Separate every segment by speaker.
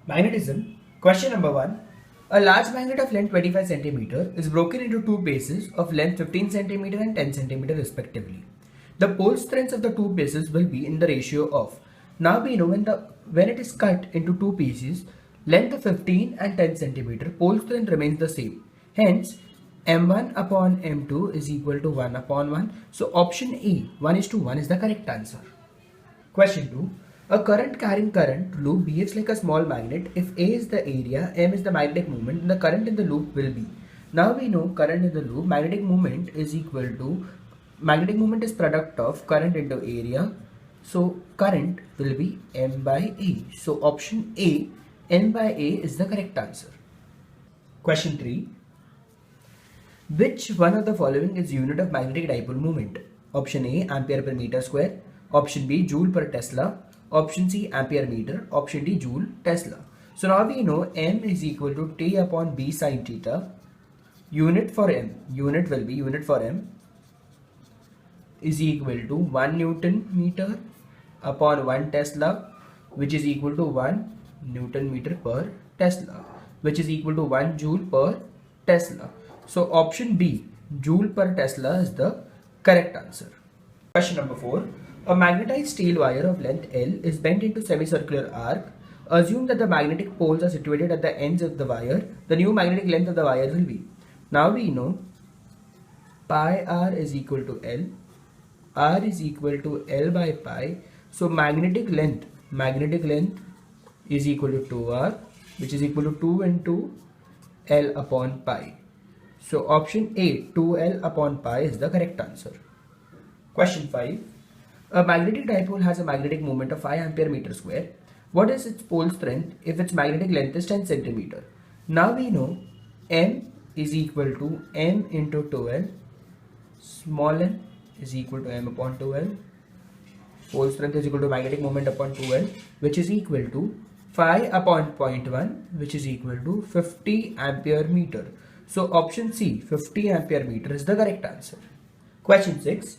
Speaker 1: Magnetism. Question number 1. A large magnet of length 25 cm is broken into two pieces of length 15 cm and 10 cm respectively. The pole strengths of the two pieces will be in the ratio of. Now we know when it is cut into two pieces, length of 15 and 10 cm, pole strength remains the same. Hence, m1 upon m2 is equal to 1 upon 1. So option A, 1:1 is the correct answer. Question 2. A current carrying current loop behaves like a small magnet. If A is the area, M is the magnetic moment, then the current in the loop will be. Now we know current in the loop, magnetic moment is product of current into area. So current will be M by A. So option A, M by A is the correct answer. Question 3. Which one of the following is unit of magnetic dipole moment? Option A, ampere per meter square. Option B, joule per Tesla. Option C, ampere meter. Option D, joule Tesla. So now we know M is equal to T upon B sine theta. Unit for M is equal to 1 Newton meter upon 1 Tesla, which is equal to 1 Newton meter per Tesla, which is equal to 1 joule per Tesla. So option B, joule per Tesla, is the correct answer. Question number 4. A magnetized steel wire of length L is bent into semicircular arc. Assume that the magnetic poles are situated at the ends of the wire. The new magnetic length of the wire will be. Now we know pi r is equal to L. R is equal to L by pi. So magnetic length is equal to 2r, which is equal to 2 into L upon pi. So option A, 2L upon pi, is the correct answer. Question 5. A magnetic dipole has a magnetic moment of 5 ampere meter square. What is its pole strength if its magnetic length is 10 cm? Now we know M is equal to M into 2L. Small m is equal to M upon 2L. Pole strength is equal to magnetic moment upon 2L, which is equal to 5 upon 0.1, which is equal to 50 ampere meter. So option C, 50 ampere meter, is the correct answer. Question 6.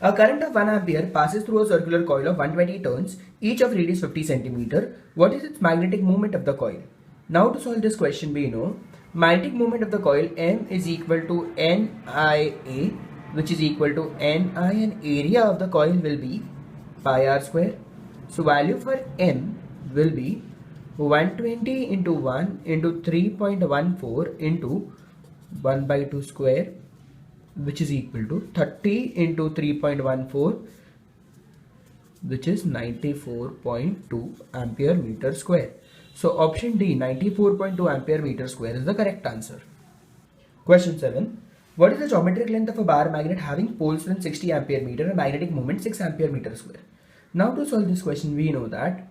Speaker 1: A current of 1 ampere passes through a circular coil of 120 turns, each of radius 50 cm. What is its magnetic moment of the coil? Now to solve this question, we know magnetic moment of the coil M is equal to NIA, which is equal to Ni, and area of the coil will be pi r square. So value for M will be 120 into 1 into 3.14 into 1 by 2 square, which is equal to 30 into 3.14, which is 94.2 ampere meter square. So option D, 94.2 ampere meter square, is the correct answer. Question 7. What is the geometric length of a bar magnet having pole strength 60 ampere meter and magnetic moment 6 ampere meter square? Now to solve this question, we know that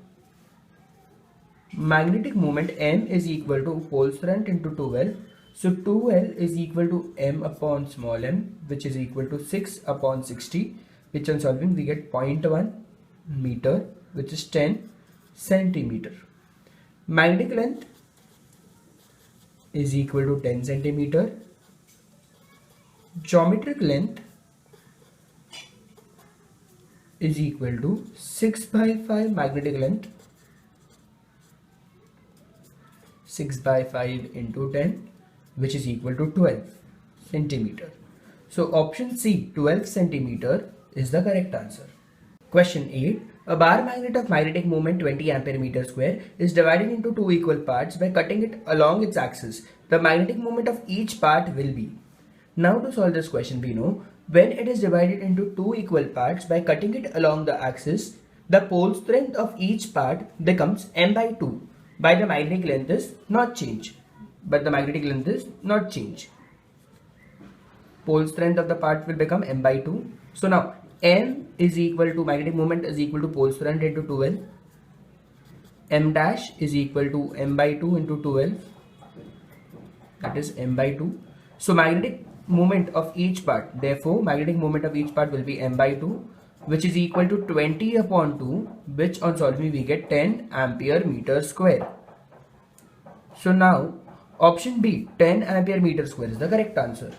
Speaker 1: magnetic moment M is equal to pole strength into 2L. So 2L is equal to M upon small m, which is equal to 6 upon 60, which on solving we get 0.1 meter, which is 10 centimeter. Magnetic length is equal to 10 centimeter. Geometric length is equal to 6 by 5 magnetic length, 6 by 5 into 10, which is equal to 12 centimeter. So option C, 12 centimeter, is the correct answer. Question 8. A bar magnet of magnetic moment 20 ampere meter square is divided into two equal parts. By cutting it along its axis, the magnetic moment of each part will be. Now to solve this question, we know when it is divided into two equal parts, by cutting it along the axis, the pole strength of each part becomes M by 2. By the magnetic length is not change. Pole strength of the part will become M by 2. So now M is equal to magnetic moment is equal to pole strength into 2L. M dash is equal to M by 2 into 2L. That is M by 2. So magnetic moment of each part, therefore magnetic moment of each part will be M by 2, which is equal to 20 upon 2, which on solving we get 10 ampere meter square. So now option B, 10 ampere meter square, is the correct answer.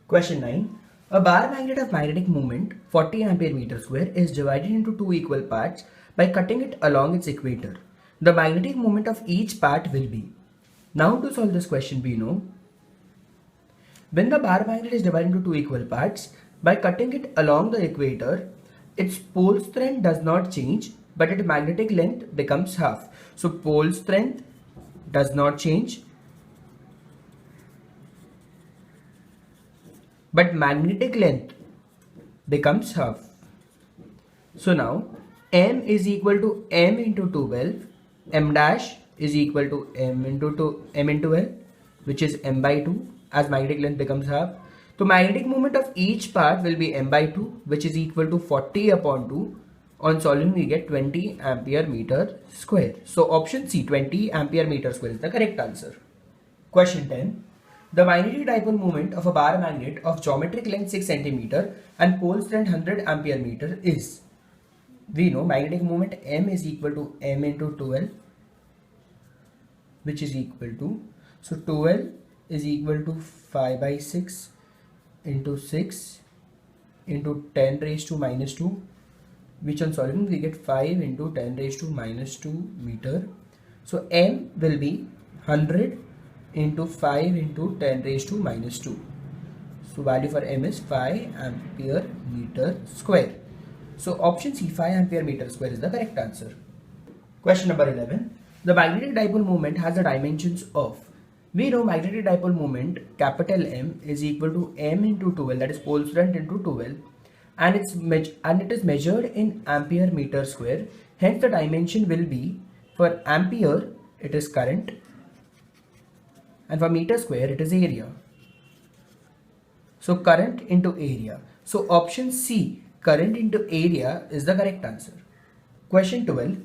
Speaker 1: Question 9. A bar magnet of magnetic moment 40 ampere meter square is divided into two equal parts by cutting it along its equator. the magnetic moment of each part will be. Now to solve this question, we know when the bar magnet is divided into two equal parts, by cutting it along the equator, its pole strength does not change, but its magnetic length becomes half. So pole strength does not change, but magnetic length becomes half. So now m is equal to m into 12, m dash is equal to m into L, which is m by 2, as magnetic length becomes half. So magnetic moment of each part will be m by 2, which is equal to 40 upon 2. On solving we get 20 ampere meter square. So option C, 20 ampere meter square is the correct answer. Question 10. The magnetic dipole moment of a bar magnet of geometric length 6 cm and pole strength 100 ampere meter is. We know magnetic moment m is equal to m into 12, which is equal to, so 12 is equal to 5 by 6 into 6 into 10 raised to minus 2, which on solving we get 5 into 10 raised to minus 2 meter. So m will be 100 into 5 into 10 raised to minus 2. So value for m is 5 ampere meter square. So option C, 5 ampere meter square is the correct answer. Question number 11. The magnetic dipole moment has the dimensions of. We know magnetic dipole moment capital M is equal to m into 12, that is pole strength into 12, and it is measured in ampere meter square. Hence the dimension will be, for ampere it is current, and for meter square it is area. So current into area. So option C, current into area is the correct answer. Question 12.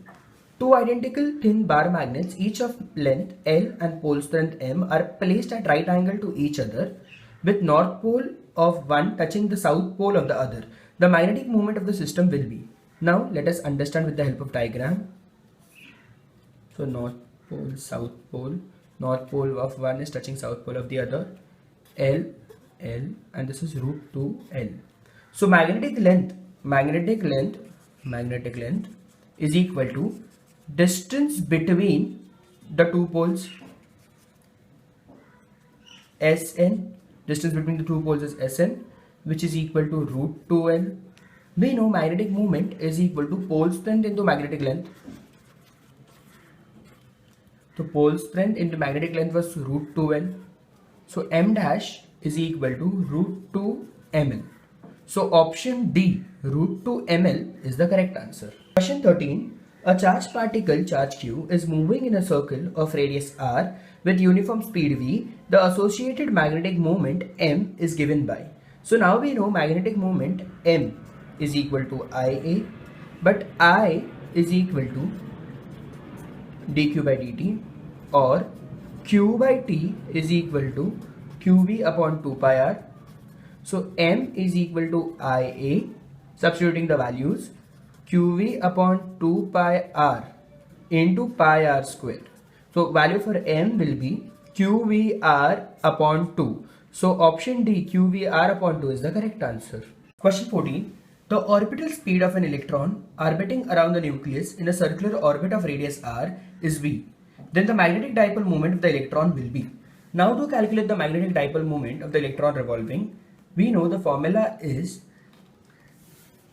Speaker 1: Two identical thin bar magnets, each of length L and pole strength M, are placed at right angle to each other with north pole of one touching the south pole of the other. The magnetic moment of the system will be. Now let us understand with the help of diagram. So north pole, south pole, north pole of one is touching south pole of the other, L, and this is root 2L. So magnetic length is equal to distance between the two poles, Sn. Distance between the two poles is Sn, which is equal to root 2L. We know magnetic moment is equal to pole strength into magnetic length. So pole strength into magnetic length was root 2L. So m dash is equal to root 2 ml. So option D, root 2 ml is the correct answer. Question 13. A charged particle, charge q, is moving in a circle of radius r with uniform speed v. The associated magnetic moment m is given by. So now we know magnetic moment m is equal to Ia, but I is equal to dq by dt, or q by t is equal to qv upon 2 pi r. So m is equal to Ia, substituting the values, qv upon 2 pi r into pi r square. So value for m will be qvr upon 2. So option D, qvr upon 2 is the correct answer. Question 14. The orbital speed of an electron orbiting around the nucleus in a circular orbit of radius r is v. Then the magnetic dipole moment of the electron will be. Now to calculate the magnetic dipole moment of the electron revolving, we know the formula is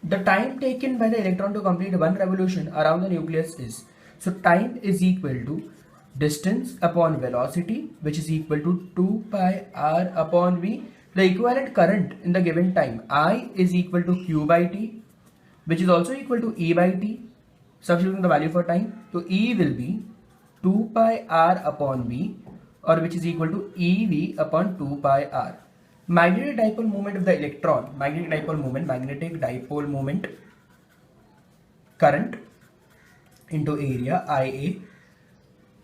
Speaker 1: the time taken by the electron to complete one revolution around the nucleus is. So time is equal to distance upon velocity, which is equal to 2 pi r upon v. The equivalent current in the given time, I, is equal to q by t, which is also equal to e by t. Substituting the value for time, so e will be 2 pi r upon v, or which is equal to ev upon 2 pi r. Magnetic dipole moment of the electron, magnetic dipole moment, current into area, Ia,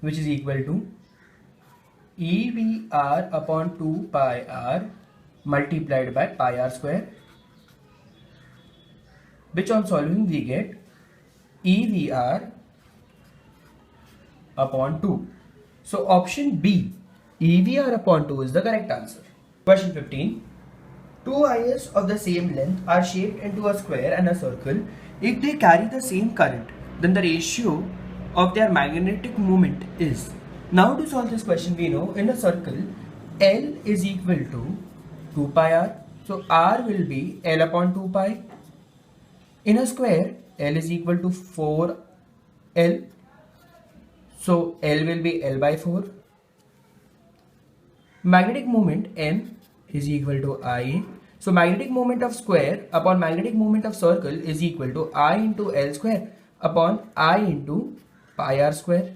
Speaker 1: which is equal to EVR upon 2 pi r multiplied by pi r square, which on solving we get EVR upon 2. So option B, EVR upon 2 is the correct answer. Question 15. Two wires of the same length are shaped into a square and a circle. If they carry the same current, then the ratio of their magnetic moment is. Now to solve this question, we know in a circle L is equal to 2 pi r. So r will be L upon 2 pi. In a square, L is equal to 4L. So L will be L by 4. Magnetic moment M is equal to I. So magnetic moment of square upon magnetic moment of circle is equal to I into L square upon I into pi r square.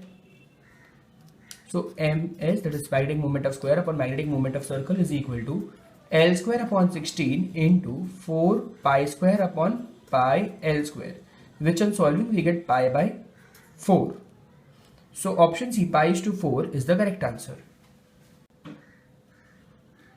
Speaker 1: So MS, that is magnetic moment of square upon magnetic moment of circle, is equal to L square upon 16 into 4 pi square upon pi L square, which on solving we get pi by 4. So option C, pi is to 4, is the correct answer.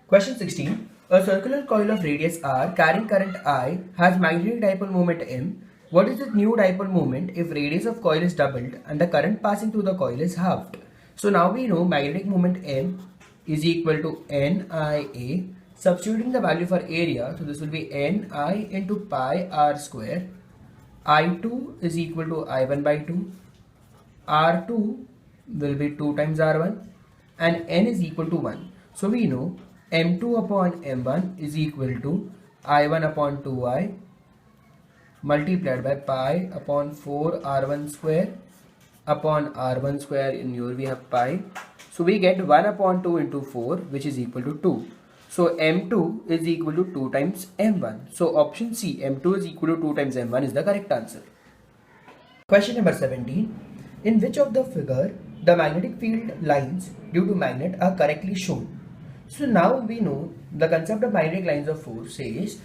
Speaker 1: Question 16. A circular coil of radius r carrying current I has magnetic dipole moment M. What is the new dipole moment if radius of coil is doubled and the current passing through the coil is halved? So now we know magnetic moment M is equal to NIA. Substituting the value for area, so this will be NI into pi r square. I2 is equal to I1 by 2. R2 will be 2 times R1 and N is equal to 1. So we know M2 upon M1 is equal to I1 upon 2I multiplied by pi upon 4 R1 square upon R1 square. In here we have pi. So we get 1 upon 2 into 4, which is equal to 2. So M2 is equal to 2 times M1. So option C, M2 is equal to 2 times M1 is the correct answer. Question number 17. In which of the figure the magnetic field lines due to magnet are correctly shown? So now we know the concept of magnetic lines of force says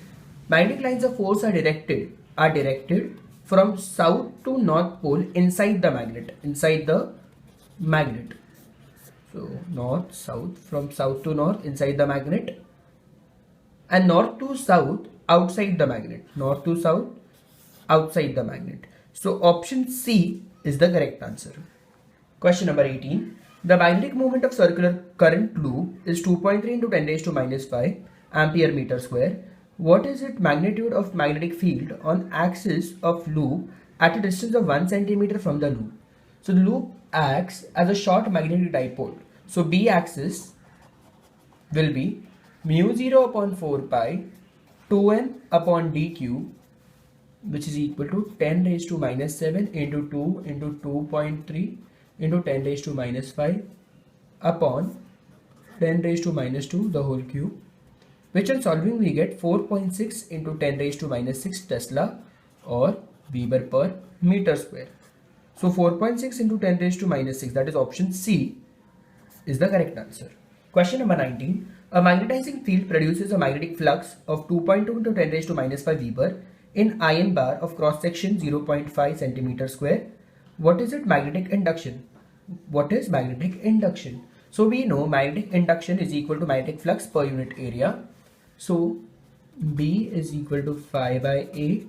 Speaker 1: magnetic lines of force are directed from south to north pole inside the magnet. So north, south, from south to north inside the magnet, and north to south outside the magnet. North to south outside the magnet. So option C is the correct answer. Question number 18. The magnetic moment of circular current loop is 2.3 into 10 raised to minus 5 ampere meter square. What is its magnitude of magnetic field on axis of loop at a distance of 1 centimeter from the loop? So the loop acts as a short magnetic dipole. So B axis will be mu 0 upon 4 pi 2m upon d cube, which is equal to 10 raised to minus 7 into 2 into 2.3 into 10 raised to minus 5 upon 10 raised to minus 2 the whole cube, which on solving we get 4.6 into 10 raised to minus 6 Tesla or Weber per meter square. So 4.6 into 10 raised to minus 6, that is option C, is the correct answer. Question number 19. A magnetizing field produces a magnetic flux of 2.2 into 10 raised to minus 5 Weber in iron bar of cross section 0.5 centimeter square. What is it magnetic induction? What is magnetic induction? So we know magnetic induction is equal to magnetic flux per unit area. So B is equal to phi by A.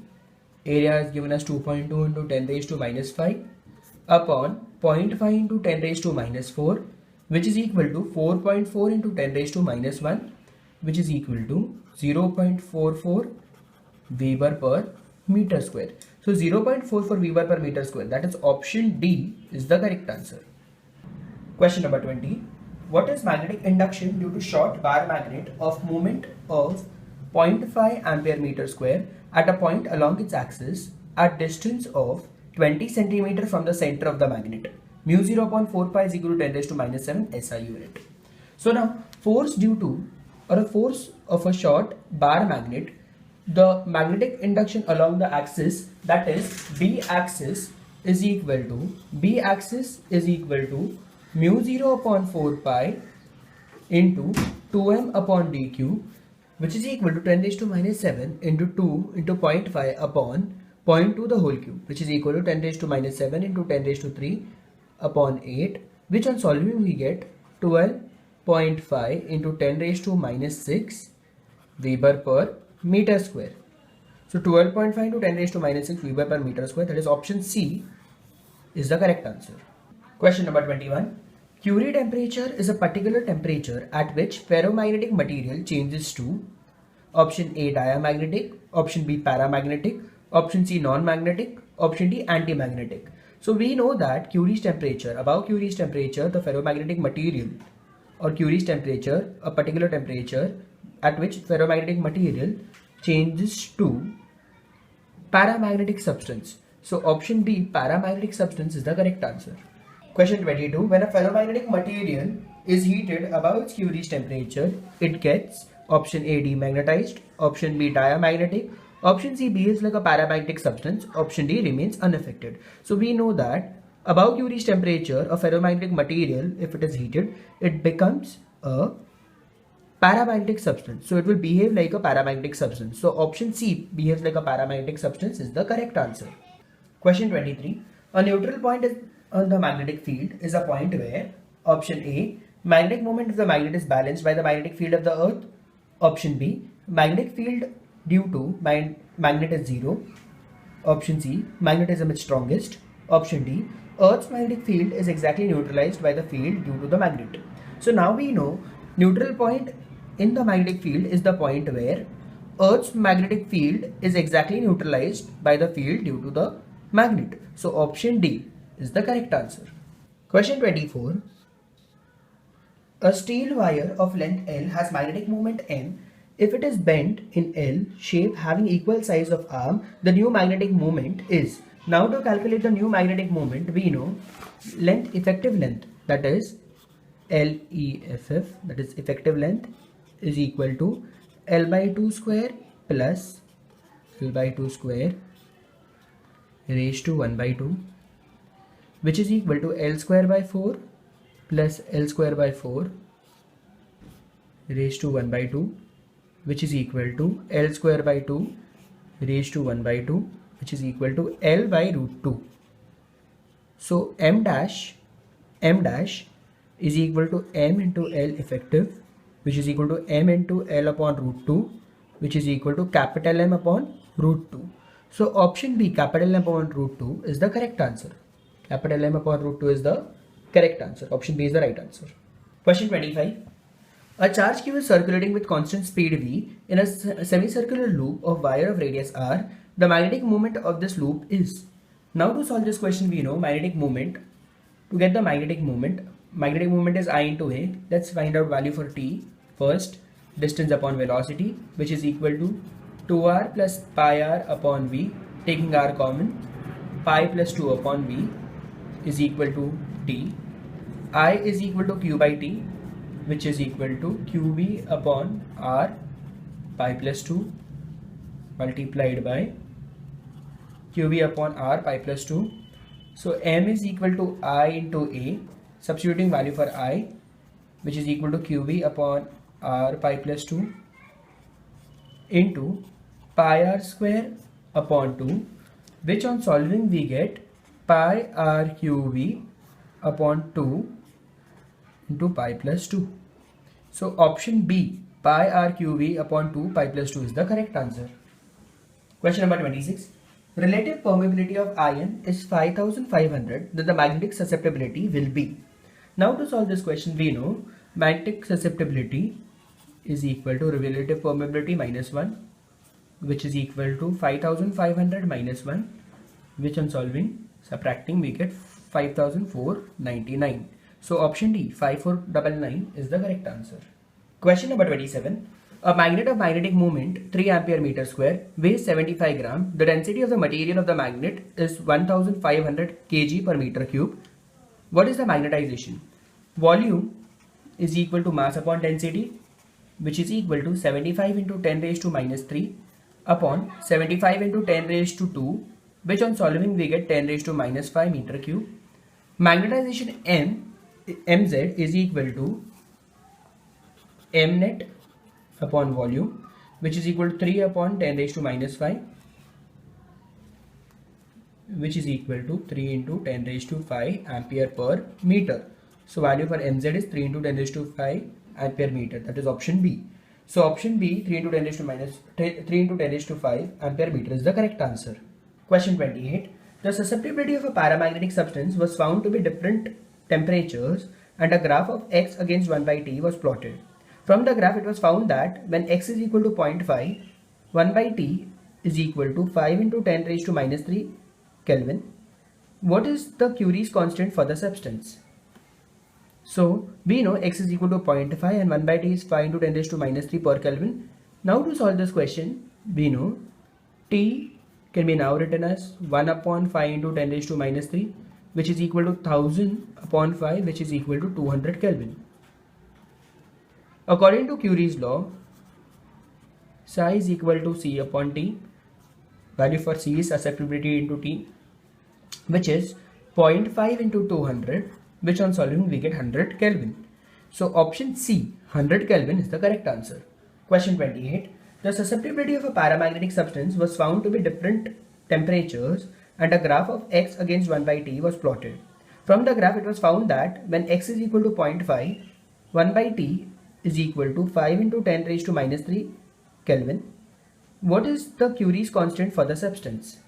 Speaker 1: Area is given as 2.2 into 10 raised to minus 5 upon 0.5 into 10 raised to minus 4, which is equal to 4.4 into 10 raised to minus 1, which is equal to 0.44 Weber per meter square. So 0.44 Weber per meter square, that is option D, is the correct answer. Question number 20. What is magnetic induction due to short bar magnet of moment of 0.5 ampere meter square at a point along its axis at distance of 20 centimeter from the center of the magnet? Mu 0 upon 4 pi is equal to 10 raised to minus 7 SI unit. So now force due to, or a force of a short bar magnet, the magnetic induction along the axis, that is B axis, is equal to mu 0 upon 4 pi into 2m upon d cube, which is equal to 10 raised to minus 7 into 2 into 0.5 upon 0.2 the whole cube, which is equal to 10 raised to minus 7 into 10 raised to 3 upon 8, which on solving we get 12.5 into 10 raised to minus 6 Weber per meter square. So 12.5 into 10 raised to minus 6 Weber per meter square, that is option C, is the correct answer. Question number 21. Curie temperature is a particular temperature at which ferromagnetic material changes to option A diamagnetic, option B paramagnetic, option C non-magnetic, option D anti-magnetic. So we know that Curie's temperature, above Curie's temperature, the ferromagnetic material, or Curie's temperature, a particular temperature at which ferromagnetic material changes to paramagnetic substance. So option B, paramagnetic substance, is the correct answer. Question 22. When a ferromagnetic material is heated above its Curie's temperature, it gets option A, demagnetized, option B, diamagnetic, option C, behaves like a paramagnetic substance, option D, remains unaffected. So we know that above Curie's temperature, a ferromagnetic material, if it is heated, it becomes a paramagnetic substance. So it will behave like a paramagnetic substance. So option C, behaves like a paramagnetic substance, is the correct answer. Question 23. A neutral point on the magnetic field is a point where option A, magnetic moment of the magnet is balanced by the magnetic field of the earth. Option B, magnetic field due to magnet is zero. Option C, magnetism is strongest. Option D, earth's magnetic field is exactly neutralized by the field due to the magnet. So now we know neutral point in the magnetic field is the point where earth's magnetic field is exactly neutralized by the field due to the magnet. So option D is the correct answer. Question 24. A steel wire of length L has magnetic moment M. If it is bent in L shape having equal size of arm, the new magnetic moment is. Now to calculate the new magnetic moment, we know length, effective length, that is LEFF, that is effective length, is equal to L by 2 square plus L by 2 square raised to 1 by 2, which is equal to L square by 4 plus L square by 4 raised to 1 by 2, which is equal to L square by 2 raised to 1 by 2, which is equal to L by root 2. So M dash is equal to M into L effective, which is equal to M into L upon root 2, which is equal to capital M upon root 2. So option B, capital M upon root 2, is the correct answer. Capital M upon root 2 is the correct answer. Option B is the right answer. Question 25. A charge q is circulating with constant speed v in a semicircular loop of wire of radius r. The magnetic moment of this loop is. Now to solve this question, we know magnetic moment. To get the magnetic moment is I into A. Let's find out value for t. First, distance upon velocity, which is equal to 2r plus pi r upon v, taking r common. Pi plus 2 upon v is equal to t. I is equal to q by t, which is equal to qv upon r pi plus 2 multiplied by qv upon r pi plus 2. So m is equal to I into A, substituting value for I, which is equal to qv upon r pi plus 2 into pi r square upon 2, which on solving we get pi r qv upon 2 into pi plus 2. So option B, pi r qv upon 2 pi plus 2, is the correct answer. Question number 26. Relative permeability of iron is 5500, then the magnetic susceptibility will be. Now to solve this question, we know magnetic susceptibility is equal to relative permeability minus 1, which is equal to 5500 minus 1, which on solving, subtracting, we get 5499. So option D, 5499, is the correct answer. Question number 27. A magnet of magnetic moment 3 ampere meter square weighs 75 gram. The density of the material of the magnet is 1500 kg per meter cube. What is the magnetization? Volume is equal to mass upon density, which is equal to 75 into 10 raised to minus 3 upon 75 into 10 raised to 2, which on solving we get 10 raised to minus 5 meter cube. Magnetization mz is equal to mnet upon volume, which is equal to 3 upon 10 raised to minus 5, which is equal to 3 into 10 raised to 5 ampere per meter. So value for mz is 3 into 10 raised to 5 ampere meter. That is option B. So option B, 3 into 10 raised to 3 into 10 raised to 5 ampere meter, is the correct answer. Question 28. The susceptibility of a paramagnetic substance was found to be different temperatures, and a graph of x against 1 by t was plotted. From the graph, it was found that when x is equal to 0.5, 1 by t is equal to 5 into 10 raised to minus 3 Kelvin. what is the Curie's constant for the substance? So we know x is equal to 0.5 and 1 by t is 5 into 10 raised to minus 3 per Kelvin. Now to solve this question, we know t can be now written as 1 upon 5 into 10 raised to minus 3, which is equal to 1000 upon 5, which is equal to 200 Kelvin. According to Curie's law, psi is equal to c upon t. Value for c is susceptibility into t, which is 0.5 into 200, which on solving we get 100 Kelvin. So option C, 100 Kelvin is the correct answer. Question 28. The susceptibility of a paramagnetic substance was found to be different temperatures and a graph of x against 1 by t was plotted. From the graph it was found that when x is equal to 0.5, 1 by t is equal to 5 into 10 raised to minus 3 Kelvin. What is the Curie's constant for the substance?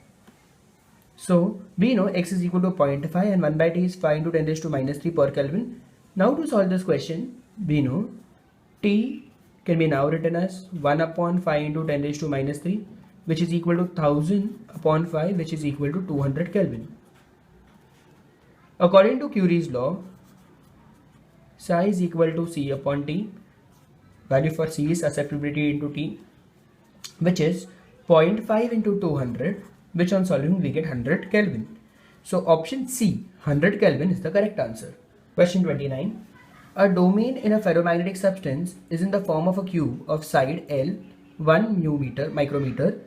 Speaker 1: So we know x is equal to 0.5 and 1 by t is 5 into 10 raised to minus 3 per Kelvin. Now to solve this question, we know t can be now written as 1 upon 5 into 10 raised to minus 3, which is equal to 1000 upon 5, which is equal to 200 Kelvin. According to Curie's law, psi is equal to c upon t. Value for c is susceptibility into t, which is 0.5 into 200, which on solving we get 100 Kelvin. So option C, 100 Kelvin is the correct answer. Question 29. A domain in a ferromagnetic substance is in the form of a cube of side L 1 micrometer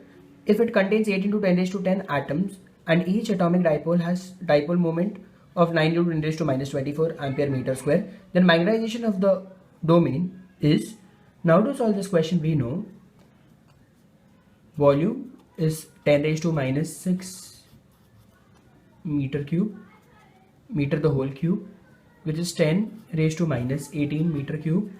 Speaker 1: if it contains 8 into 10 raised to 10 atoms and each atomic dipole has dipole moment of 9 into 10 raised to minus 24 ampere meter square, then magnetization of the domain is. Now to solve this question, we know volume is 10 raised to minus 6 meter cube, meter the whole cube, which is 10 raised to minus 18 meter cube.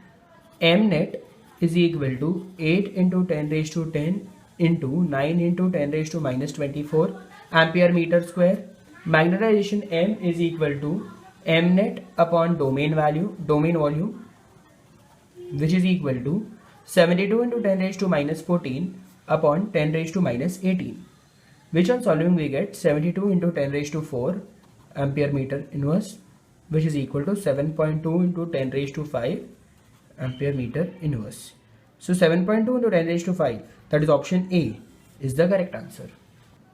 Speaker 1: M net is equal to 8 into 10 raised to 10 into 9 into 10 raised to minus 24 ampere meter square. Magnetization M is equal to M net upon domain volume, which is equal to 72 into 10 raised to minus 14 upon 10 raised to minus 18, which on solving we get 72 into 10 raised to 4 ampere meter inverse, which is equal to 7.2 into 10 raised to 5 ampere meter inverse. So 7.2 into 10 raised to 5, that is option A, is the correct answer.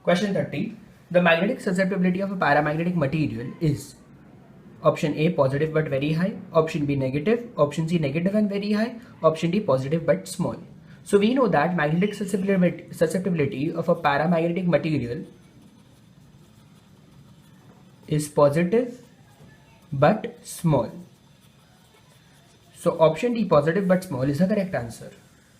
Speaker 1: Question 30. The magnetic susceptibility of a paramagnetic material is option A, positive but very high, option B, negative, option C, negative and very high, option D, positive but small. So we know that magnetic susceptibility of a paramagnetic material is positive but small. So option D, positive but small, is the correct answer.